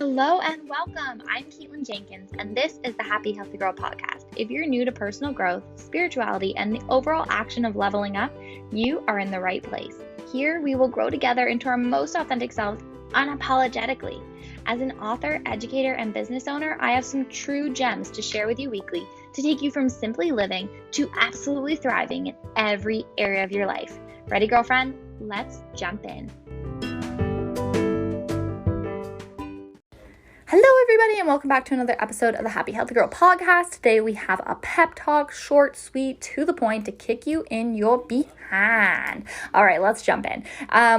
Hello and welcome. I'm Caitlin Jenkins, and this is the Happy Healthy Girl podcast. If you're new to personal growth, spirituality, and the overall action of leveling up, you are in the right place. Here, we will grow together into our most authentic selves unapologetically. As an author, educator, and business owner, I have some true gems to share with you weekly to take you from simply living to absolutely thriving in every area of your life. Ready, girlfriend? Let's jump in. Hello, everybody, and welcome back to another episode of the Happy Healthy Girl podcast. Today, we have a pep talk, short, sweet, to the point, to kick you in your behind. All right, let's jump in.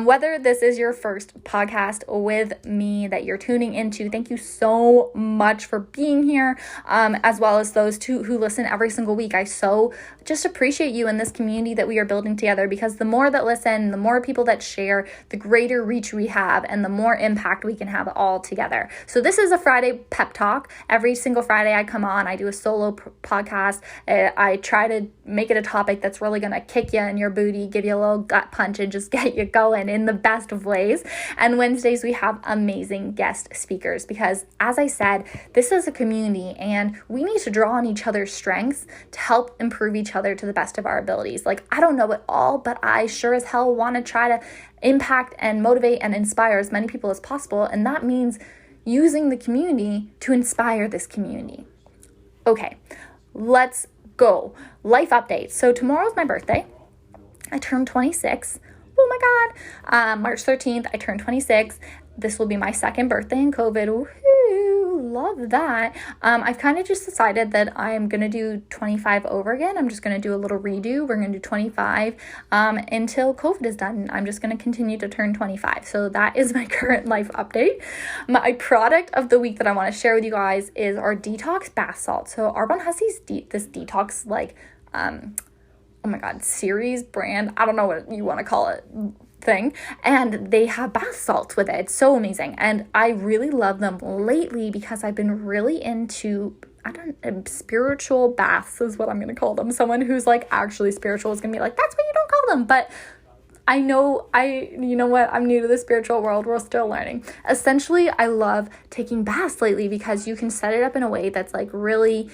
Whether this is your first podcast with me that you're tuning into, thank you so much for being here, as well as those who listen every single week. I so just appreciate you in this community that we are building together, because the more that listen, the more people that share, the greater reach we have and the more impact we can have all together. So this is a Friday pep talk. Every single Friday I come on, I do a solo podcast. I try to make it a topic that's really going to kick you in your booty, give you a little gut punch, and just get you going in the best of ways. And Wednesdays we have amazing guest speakers, because as I said, this is a community and we need to draw on each other's strengths to help improve each other to the best of our abilities. Like, I don't know it all, but I sure as hell want to try to impact and motivate and inspire as many people as possible. And that means using the community to inspire this community. Okay, let's go. Life update. So tomorrow's my birthday. I turned 26. Oh my God. March 13th, I turned 26. This will be my second birthday in COVID. Woohoo, love that. I've kind of just decided that I'm going to do 25 over again. I'm just going to do a little redo. We're going to do 25 until COVID is done. I'm just going to continue to turn 25. So that is my current life update. My product of the week that I want to share with you guys is our detox bath salt. So Arbonne has this detox oh my God, series brand. I don't know what you want to call it. Thing, and they have bath salts with it. It's so amazing, and I really love them lately because I've been really into spiritual baths is what I'm going to call them. Someone who's like actually spiritual is going to be like, that's what you don't call them, but I know you know what, I'm new to the spiritual world. We're still learning. Essentially, I love taking baths lately because you can set it up in a way that's like really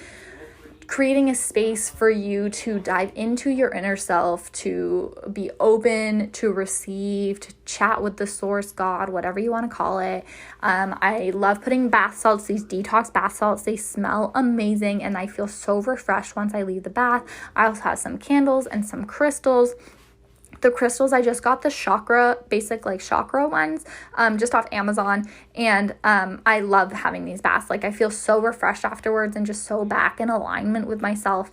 creating a space for you to dive into your inner self, to be open, to receive, to chat with the source, God, whatever you want to call it. I love putting bath salts, these detox bath salts. They smell amazing and I feel so refreshed once I leave the bath. I also have some candles and some crystals. The crystals, I just got the chakra ones, just off Amazon. And I love having these baths. Like, I feel so refreshed afterwards and just so back in alignment with myself.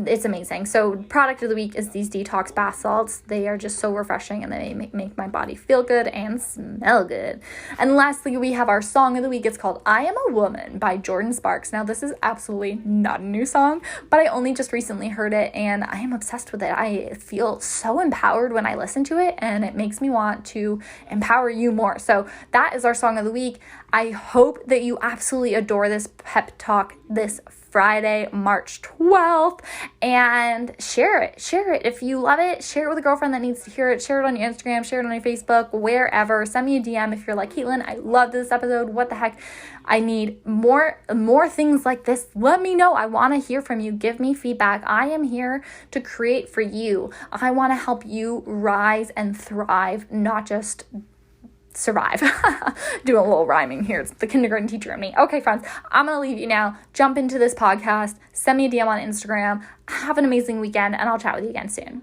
It's amazing. So product of the week is these detox bath salts. They are just so refreshing and they make my body feel good and smell good. And lastly, we have our song of the week. It's called I Am a Woman by Jordan Sparks. Now, this is absolutely not a new song, but I only just recently heard it and I am obsessed with it. I feel so empowered when I listen to it and it makes me want to empower you more. So that is our song of the week. I hope that you absolutely adore this pep talk this Friday, March 12th, and share it. If you love it, share it with a girlfriend that needs to hear it. Share it on your Instagram, share it on your Facebook, wherever. Send me a DM if you're like, Caitlin, I love this episode. What the heck? I need more things like this. Let me know. I want to hear from you. Give me feedback. I am here to create for you. I want to help you rise and thrive, not just survive. Doing a little rhyming here. It's the kindergarten teacher in me. Okay, friends, I'm going to leave you now. Jump into this podcast. Send me a DM on Instagram. Have an amazing weekend, and I'll chat with you again soon.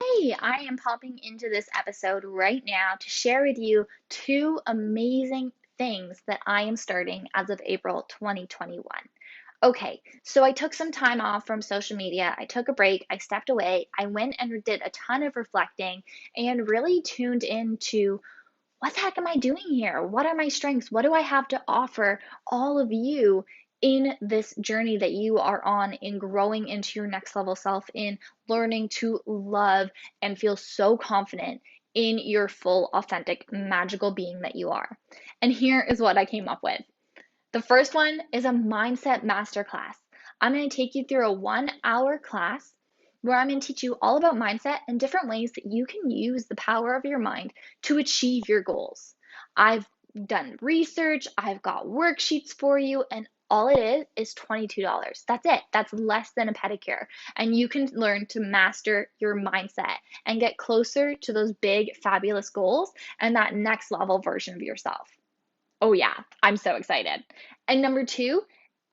Hey, I am popping into this episode right now to share with you 2 amazing things that I am starting as of April 2021. Okay, so I took some time off from social media. I took a break. I stepped away. I went and did a ton of reflecting and really tuned into what the heck am I doing here? What are my strengths? What do I have to offer all of you in this journey that you are on in growing into your next level self, in learning to love and feel so confident in your full, authentic, magical being that you are? And here is what I came up with. The first one is a mindset masterclass. I'm going to take you through a 1-hour class where I'm going to teach you all about mindset and different ways that you can use the power of your mind to achieve your goals. I've done research, I've got worksheets for you, and all it is $22. That's it. That's less than a pedicure. And you can learn to master your mindset and get closer to those big, fabulous goals and that next level version of yourself. Oh yeah, I'm so excited. And number 2,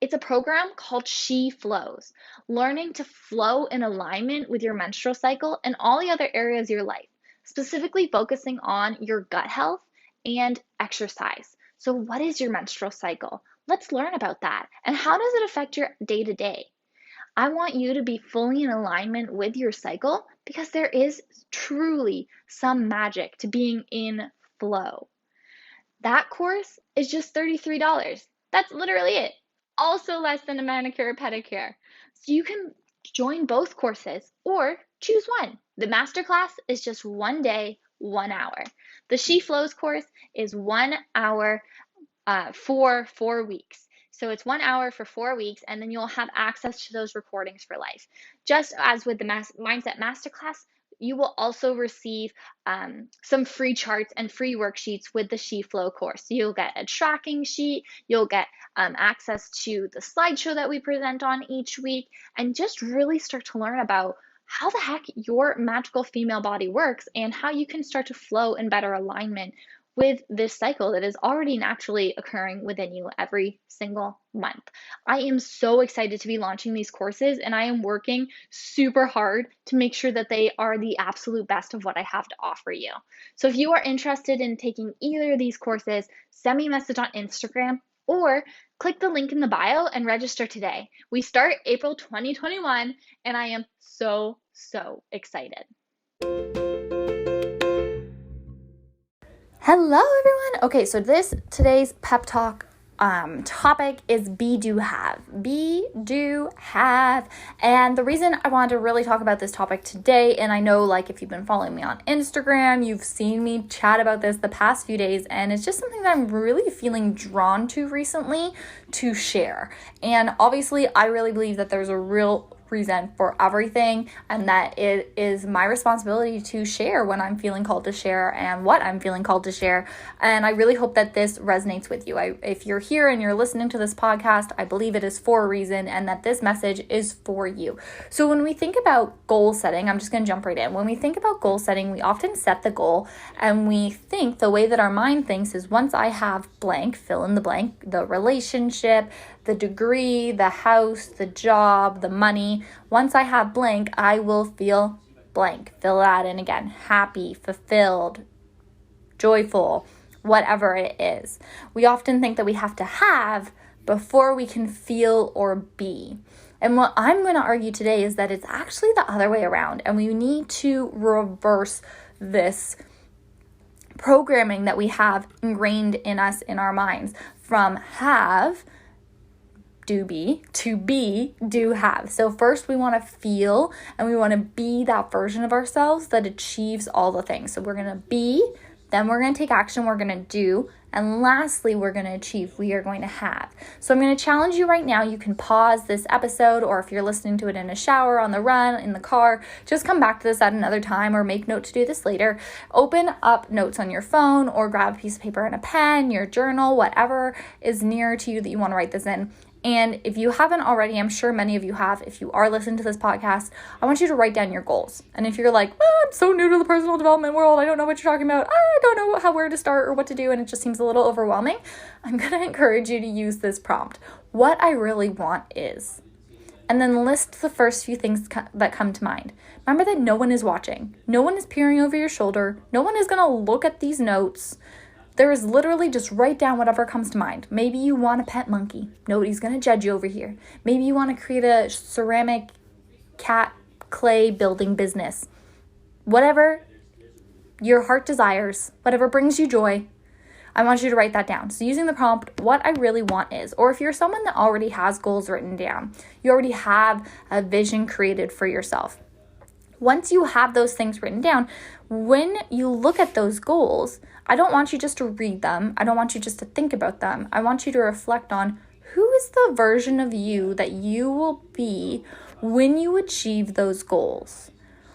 it's a program called She Flows, learning to flow in alignment with your menstrual cycle and all the other areas of your life, specifically focusing on your gut health and exercise. So what is your menstrual cycle? Let's learn about that. And how does it affect your day-to-day? I want you to be fully in alignment with your cycle because there is truly some magic to being in flow. That course is just $33. That's literally it. Also less than a manicure or pedicure. So you can join both courses or choose one. The masterclass is just 1 day, 1 hour. The She Flows course is 1 hour for 4 weeks. So it's 1 hour for 4 weeks, and then you'll have access to those recordings for life. Just as with the Mindset Masterclass, you will also receive some free charts and free worksheets with the She Flow course. So you'll get a tracking sheet, you'll get access to the slideshow that we present on each week, and just really start to learn about how the heck your magical female body works and how you can start to flow in better alignment with this cycle that is already naturally occurring within you every single month. I am so excited to be launching these courses, and I am working super hard to make sure that they are the absolute best of what I have to offer you. So if you are interested in taking either of these courses, send me a message on Instagram or click the link in the bio and register today. We start April 2021, and I am so excited. Hello everyone. Okay, so today's pep talk topic is be, do, have. Be, do, have. And the reason I wanted to really talk about this topic today, and I know like if you've been following me on Instagram, you've seen me chat about this the past few days, and it's just something that I'm really feeling drawn to recently to share. And obviously I really believe that there's a real reason for everything, and that it is my responsibility to share when I'm feeling called to share and what I'm feeling called to share. And I really hope that this resonates with you. If you're here and you're listening to this podcast, I believe it is for a reason and that this message is for you. So when we think about goal setting, I'm just going to jump right in. When we think about goal setting, we often set the goal and we think the way that our mind thinks is once I have blank, fill in the blank, the relationship, the degree, the house, the job, the money. Once I have blank, I will feel blank. Fill that in again. Happy, fulfilled, joyful, whatever it is. We often think that we have to have before we can feel or be. And what I'm going to argue today is that it's actually the other way around, and we need to reverse this programming that we have ingrained in us in our minds from have, do be, to be, do have. So first we want to feel and we want to be that version of ourselves that achieves all the things. So we're going to be, then we're going to take action, we're going to do, and lastly, we're going to achieve, we are going to have. So I'm going to challenge you right now. You can pause this episode, or if you're listening to it in a shower, on the run, in the car, just come back to this at another time or make note to do this later. Open up notes on your phone or grab a piece of paper and a pen, your journal, whatever is near to you that you want to write this in. And if you haven't already, I'm sure many of you have, if you are listening to this podcast, I want you to write down your goals. And if you're like, I'm so new to the personal development world, I don't know what you're talking about, I don't know where to start or what to do, and it just seems a little overwhelming, I'm going to encourage you to use this prompt. What I really want is, and then list the first few things that come to mind. Remember that no one is watching. No one is peering over your shoulder. No one is going to look at these notes. There is literally just write down whatever comes to mind. Maybe you want a pet monkey. Nobody's going to judge you over here. Maybe you want to create a ceramic cat clay building business. Whatever your heart desires, whatever brings you joy, I want you to write that down. So using the prompt, what I really want is, or if you're someone that already has goals written down, you already have a vision created for yourself. Once you have those things written down, when you look at those goals, I don't want you just to read them. I don't want you just to think about them. I want you to reflect on who is the version of you that you will be When you achieve those goals,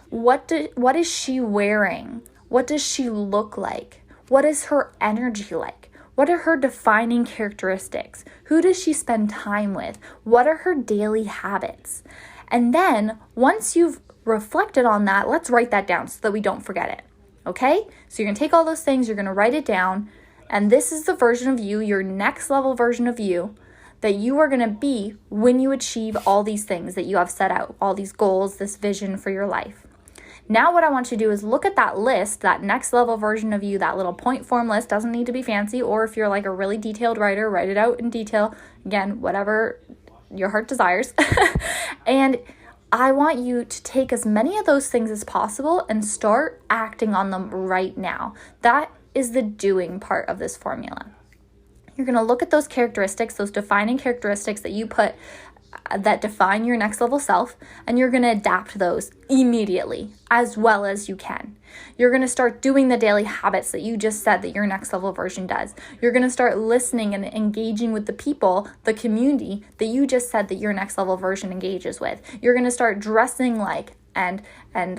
what is she wearing? What does she look like? What is her energy like? What are her defining characteristics? Who does she spend time with? What are her daily habits? And then once you've reflected on that, let's write that down so that we don't forget it. Okay? So you're going to take all those things, you're going to write it down, and this is the version of you, your next level version of you, that you are going to be when you achieve all these things that you have set out, all these goals, this vision for your life. Now what I want you to do is look at that list, that next level version of you, that little point form list. Doesn't need to be fancy, or if you're like a really detailed writer, write it out in detail. Again, whatever your heart desires. And I want you to take as many of those things as possible and start acting on them right now. That is the doing part of this formula. You're going to look at those characteristics, those defining characteristics that you put that define your next level self, and you're going to adapt those immediately as well as you can. You're going to start doing the daily habits that you just said that your next level version does. You're going to start listening and engaging with the people, the community that you just said that your next level version engages with. You're going to start dressing like and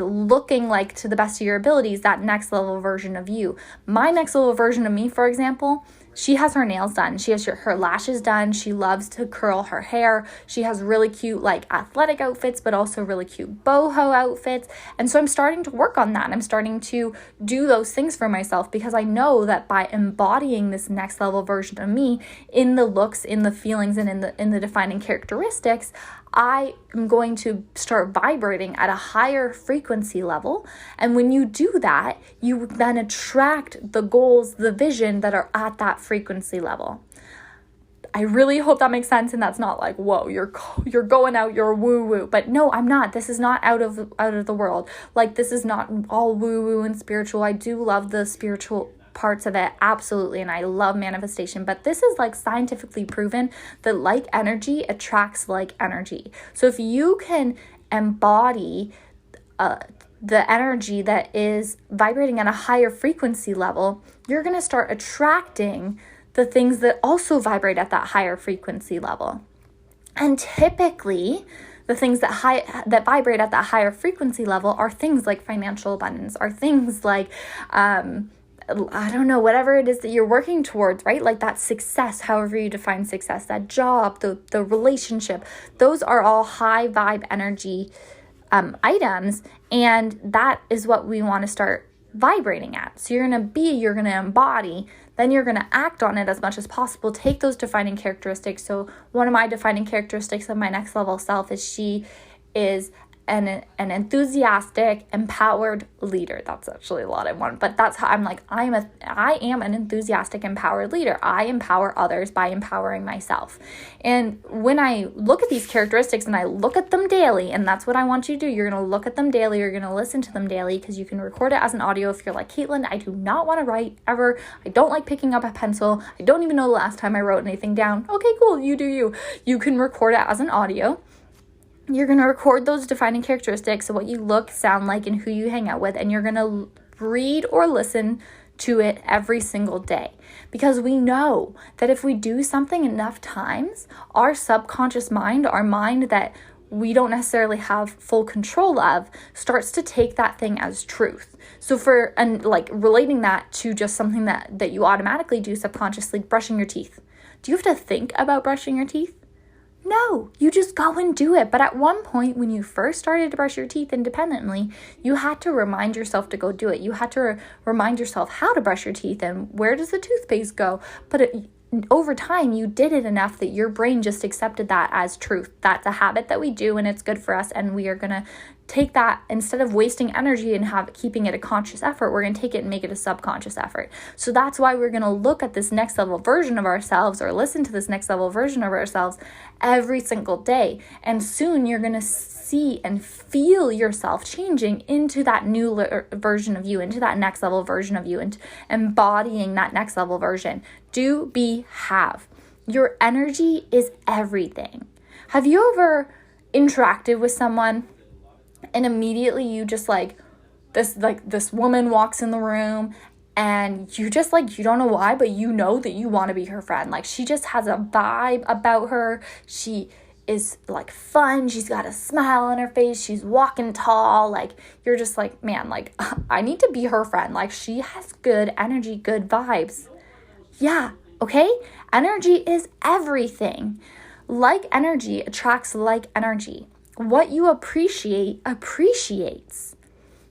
looking like, to the best of your abilities, that next level version of you. My next level version of me, for example, she has her nails done. She has her lashes done. She loves to curl her hair. She has really cute like athletic outfits, but also really cute boho outfits. And so I'm starting to work on that. I'm starting to do those things for myself because I know that by embodying this next level version of me in the looks, in the feelings, and in the defining characteristics, I am going to start vibrating at a higher frequency level. And when you do that, you then attract the goals, the vision that are at that frequency level. I really hope that makes sense, and that's not like, whoa, you're going out, you're woo-woo. But no, I'm not. This is not out of the world. Like, this is not all woo-woo and spiritual. I do love the spiritual parts of it, absolutely, and I love manifestation, but this is like scientifically proven that like energy attracts like energy. So if you can embody the energy that is vibrating at a higher frequency level, you're going to start attracting the things that also vibrate at that higher frequency level. And typically the things that vibrate at that higher frequency level are things like financial abundance, are things like I don't know, whatever it is that you're working towards, right? Like that success, however you define success, that job, the relationship, those are all high vibe energy items. And that is what we want to start vibrating at. So you're going to embody, then you're going to act on it as much as possible. Take those defining characteristics. So one of my defining characteristics of my next level self is she is an enthusiastic, empowered leader. That's actually a lot I want, but that's how I'm like, I am an enthusiastic, empowered leader. I empower others by empowering myself. And when I look at these characteristics and I look at them daily, and that's what I want you to do, you're going to look at them daily, you're going to listen to them daily, because you can record it as an audio. If you're like, Caitlin, I do not want to write ever. I don't like picking up a pencil. I don't even know the last time I wrote anything down. Okay, cool. You do you. You can record it as an audio. You're going to record those defining characteristics, so what you look, sound like, and who you hang out with, and you're going to read or listen to it every single day. Because we know that if we do something enough times, our subconscious mind, our mind that we don't necessarily have full control of, starts to take that thing as truth. So relating that to just something that you automatically do subconsciously, brushing your teeth. Do you have to think about brushing your teeth? No, you just go and do it. But at one point, when you first started to brush your teeth independently, you had to remind yourself to go do it. You had to remind yourself how to brush your teeth and where does the toothpaste go. But over time, you did it enough that your brain just accepted that as truth. That's a habit that we do and it's good for us, and we are going to take that, instead of wasting energy and keeping it a conscious effort, we're going to take it and make it a subconscious effort. So that's why we're going to look at this next level version of ourselves, or listen to this next level version of ourselves every single day. And soon you're going to see and feel yourself changing into that new version of you, into that next level version of you, and embodying that next level version. Do, be, have. Your energy is everything. Have you ever interacted with someone and immediately you just this woman walks in the room and you just you don't know why, but you know that you want to be her friend. Like, she just has a vibe about her. She is like fun. She's got a smile on her face. She's walking tall. Like, you're just like, man, like, I need to be her friend. Like, she has good energy, good vibes. Yeah, okay? Energy is everything. Like energy attracts like energy. What you appreciate appreciates.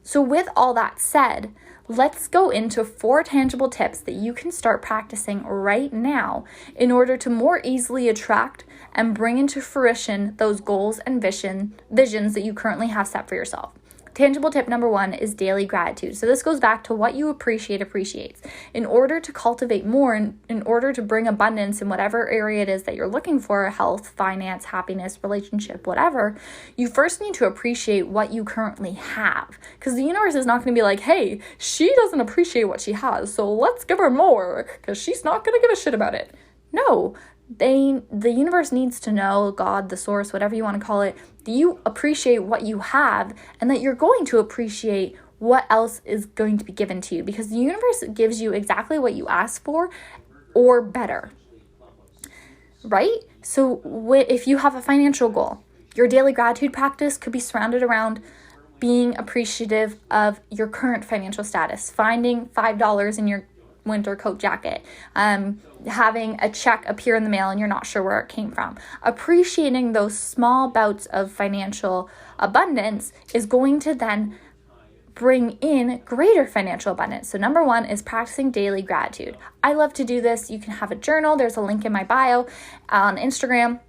So with all that said, let's go into 4 tangible tips that you can start practicing right now in order to more easily attract and bring into fruition those goals and visions that you currently have set for yourself. Tangible tip number 1 is daily gratitude. So this goes back to what you appreciate appreciates. In order to cultivate more, in order to bring abundance in whatever area it is that you're looking for, health, finance, happiness, relationship, whatever, you first need to appreciate what you currently have. Because the universe is not going to be like, hey, she doesn't appreciate what she has, so let's give her more because she's not going to give a shit about it. No. The universe needs to know, God, the source, whatever you want to call it, that you appreciate what you have and that you're going to appreciate what else is going to be given to you, because the universe gives you exactly what you ask for or better, right? So if you have a financial goal, your daily gratitude practice could be surrounded around being appreciative of your current financial status, finding $5 in your winter coat jacket, having a check appear in the mail and you're not sure where it came from. Appreciating those small bouts of financial abundance is going to then bring in greater financial abundance. So number 1 is practicing daily gratitude. I love to do this. You can have a journal. There's a link in my bio on Instagram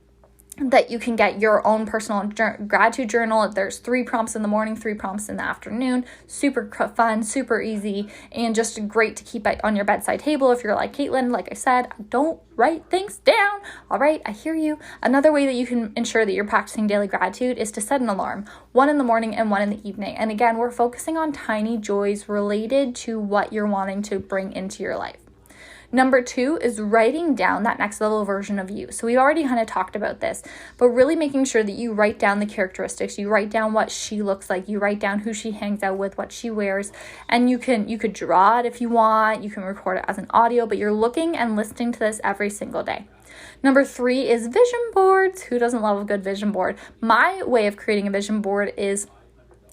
that you can get your own personal gratitude journal. There's 3 prompts in the morning, 3 prompts in the afternoon. Super fun, super easy, and just great to keep on your bedside table. If you're like Caitlin, like I said, don't write things down. All right, I hear you. Another way that you can ensure that you're practicing daily gratitude is to set an alarm, 1 in the morning and 1 in the evening. And again, we're focusing on tiny joys related to what you're wanting to bring into your life. Number 2 is writing down that next level version of you. So we already kind of talked about this, but really making sure that you write down the characteristics, you write down what she looks like, you write down who she hangs out with, what she wears, and you could draw it if you want, you can record it as an audio, but you're looking and listening to this every single day. Number 3 is vision boards. Who doesn't love a good vision board? My way of creating a vision board is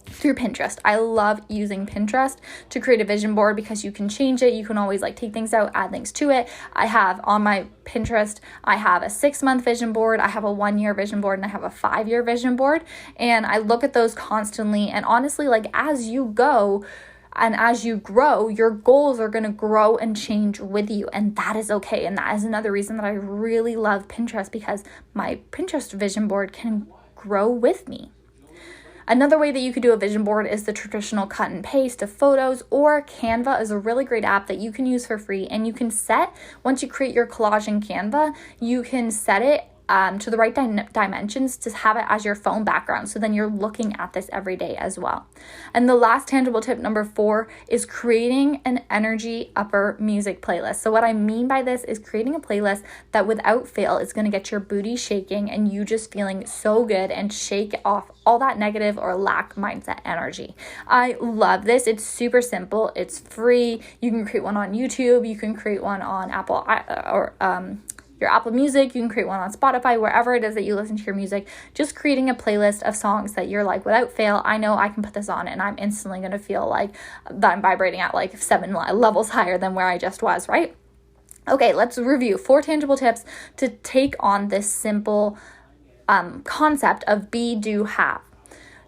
through Pinterest. I love using Pinterest to create a vision board because you can change it. You can always take things out, add things to it. I have on my Pinterest, I have a 6-month vision board, I have a 1-year vision board, and I have a 5-year vision board. And I look at those constantly. And honestly, as you go and as you grow, your goals are going to grow and change with you. And that is okay. And that is another reason that I really love Pinterest, because my Pinterest vision board can grow with me. Another way that you could do a vision board is the traditional cut and paste of photos, or Canva is a really great app that you can use for free. And you can set, once you create your collage in Canva, you can set it to the right dimensions to have it as your phone background. So then you're looking at this every day as well. And the last tangible tip, number 4, is creating an energy upper music playlist. So what I mean by this is creating a playlist that without fail is going to get your booty shaking and you just feeling so good and shake off all that negative or lack mindset energy. I love this. It's super simple. It's free. You can create one on YouTube. You can create one on Apple or your Apple Music. You can create one on Spotify, wherever it is that you listen to your music. Just creating a playlist of songs that you're without fail, I know I can put this on and I'm instantly going to feel like that I'm vibrating at 7 levels higher than where I just was, right? Okay, let's review 4 tangible tips to take on this simple concept of be, do, have.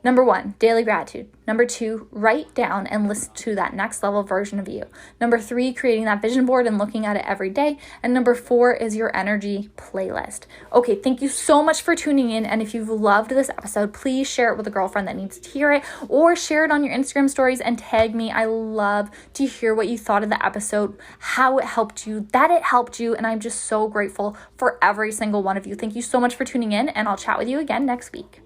Number 1, daily gratitude. Number 2, write down and listen to that next level version of you. Number 3, creating that vision board and looking at it every day. And number 4 is your energy playlist. Okay, thank you so much for tuning in. And if you've loved this episode, please share it with a girlfriend that needs to hear it, or share it on your Instagram stories and tag me. I love to hear what you thought of the episode, how it helped you, that it helped you. And I'm just so grateful for every single one of you. Thank you so much for tuning in, and I'll chat with you again next week.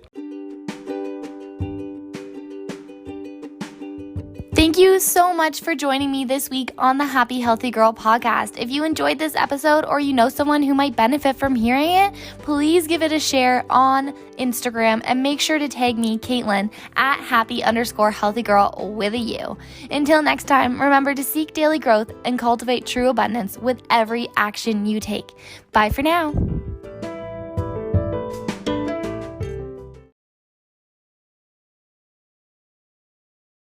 Thank you so much for joining me this week on the Happy Healthy Girl podcast. If you enjoyed this episode, or you know someone who might benefit from hearing it, please give it a share on Instagram and make sure to tag me, Caitlin, at happy_healthygirl with a U. Until next time, remember to seek daily growth and cultivate true abundance with every action you take. Bye for now.